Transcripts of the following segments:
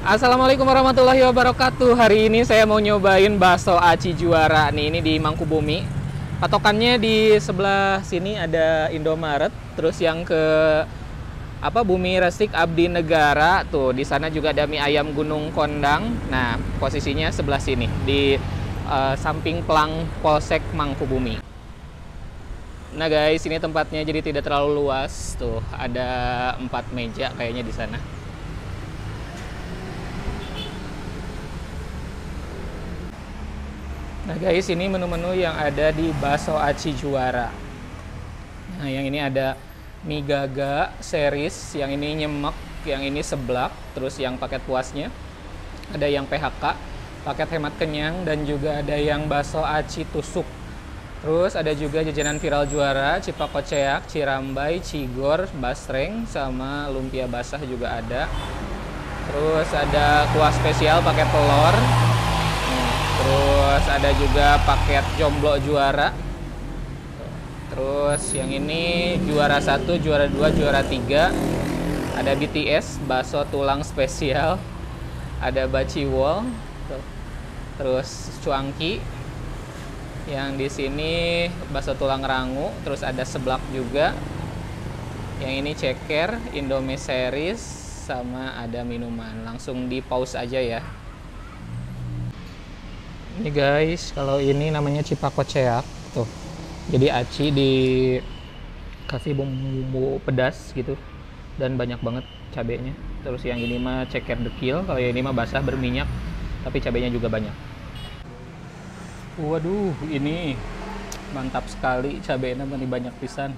Assalamualaikum warahmatullahi wabarakatuh. Hari ini saya mau nyobain bakso aci juara nih. Ini di Mangkubumi. Patokannya di sebelah sini ada Indomaret. Terus yang ke Bumi Resik Abdi Negara. Tuh, di sana juga ada mie ayam Gunung Kondang. Nah, posisinya sebelah sini di samping Pelang Polsek Mangkubumi. Nah guys, ini tempatnya jadi tidak terlalu luas. Tuh, ada 4 meja kayaknya di sana. Nah guys, ini menu-menu yang ada di bakso aci juara. Nah, yang ini ada mie gaga series, yang ini nyemek, yang ini seblak, terus yang paket puasnya. Ada yang PHK, paket hemat kenyang, dan juga ada yang bakso aci tusuk. Terus ada juga jajanan viral juara, cipakoceak, cirambai, cigor, basreng, sama lumpia basah juga ada. Terus ada kuah spesial pakai telur. Terus ada juga paket jomblo juara. Terus yang ini juara 1, juara 2, juara 3. Ada BTS, bakso tulang spesial. Ada baciwol. Terus cuangki. Yang di sini bakso tulang rangu, terus ada seblak juga. Yang ini ceker, Indomie series, sama ada minuman. Langsung di pause aja ya. Ini guys, kalau ini namanya cipakoceak tuh. Jadi aci dikasih bumbu pedas gitu dan banyak banget cabenya. Terus yang ini mah ceker dekil, kalau yang ini mah basah berminyak tapi cabenya juga banyak. Waduh, ini mantap sekali cabenya, banyak pisan.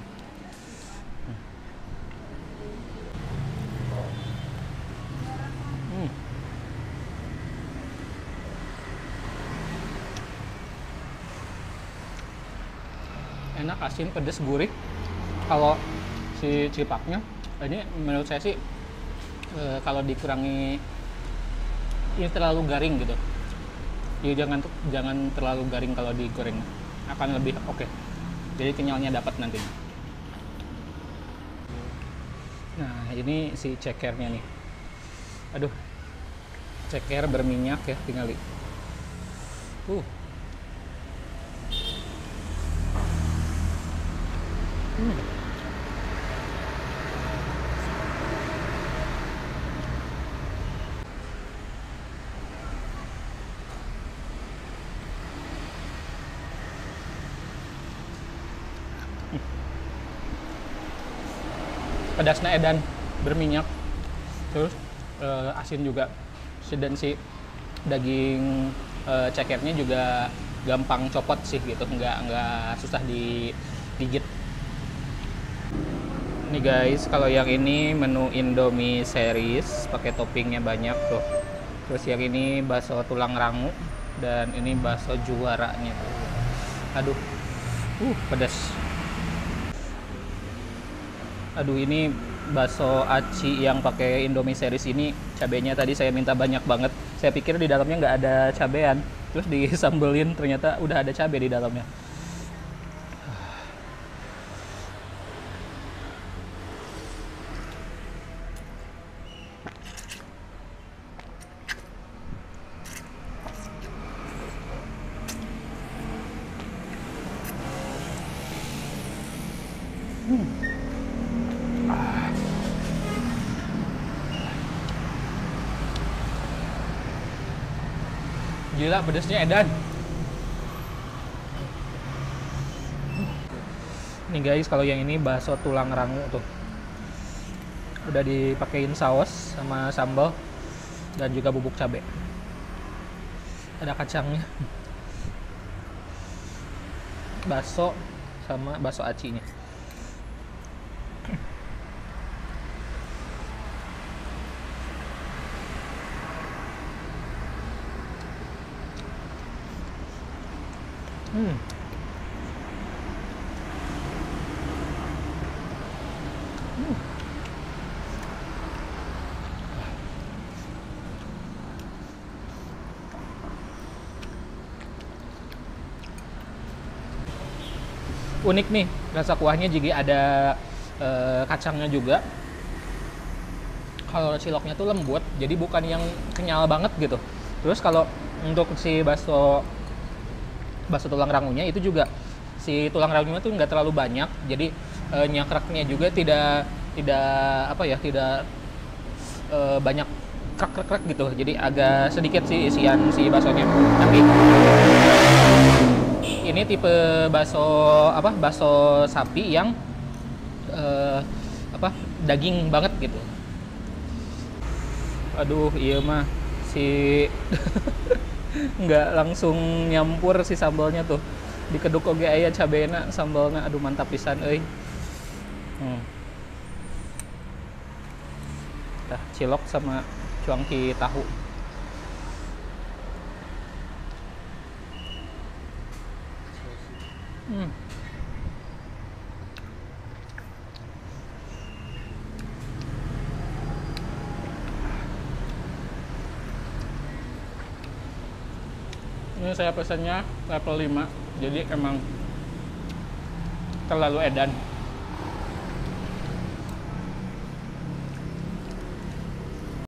Enak, asin, pedas, gurih. Kalau si cipaknya ini menurut saya sih kalau dikurangi ini terlalu garing gitu. Jadi jangan terlalu garing kalau digoreng, akan lebih oke. Jadi kenyalnya dapat nanti. Nah, ini si cekernya nih. Aduh, ceker berminyak ya, tinggal di. Pedasnya edan, berminyak, terus asin juga, dan si daging cekernya juga gampang copot sih gitu, nggak susah digigit. Nih guys, kalau yang ini menu Indomie series, pakai toppingnya banyak tuh. Terus yang ini bakso tulang rangu, dan ini bakso juaranya tuh. Aduh, pedas. Aduh, ini bakso aci yang pakai Indomie series ini cabenya tadi saya minta banyak banget. Saya pikir di dalamnya nggak ada cabean, terus disambelin ternyata udah ada cabe di dalamnya. Gila, pedasnya edan. Nih guys, kalau yang ini bakso tulang rangu tuh. Udah dipakein saus sama sambal dan juga bubuk cabai. Ada kacangnya. Bakso sama bakso acinya. Unik nih rasa kuahnya, jadi ada kacangnya juga. Kalau ciloknya tuh lembut, jadi bukan yang kenyal banget gitu. Terus kalau untuk si bakso bakso tulang rangunya itu juga si tulang rangunya tuh nggak terlalu banyak, jadi nyakraknya juga tidak tidak apa ya tidak banyak krek gitu, jadi agak sedikit sih isian si baksonya. Tapi ini tipe bakso bakso sapi yang daging banget gitu. Aduh iya mah si nggak langsung nyampur si sambalnya tuh dikeduk oge aya cabena sambalnya, aduh mantap pisan euy. Tah cilok sama cuangki tahu. Ini saya pesannya level 5, jadi emang terlalu edan.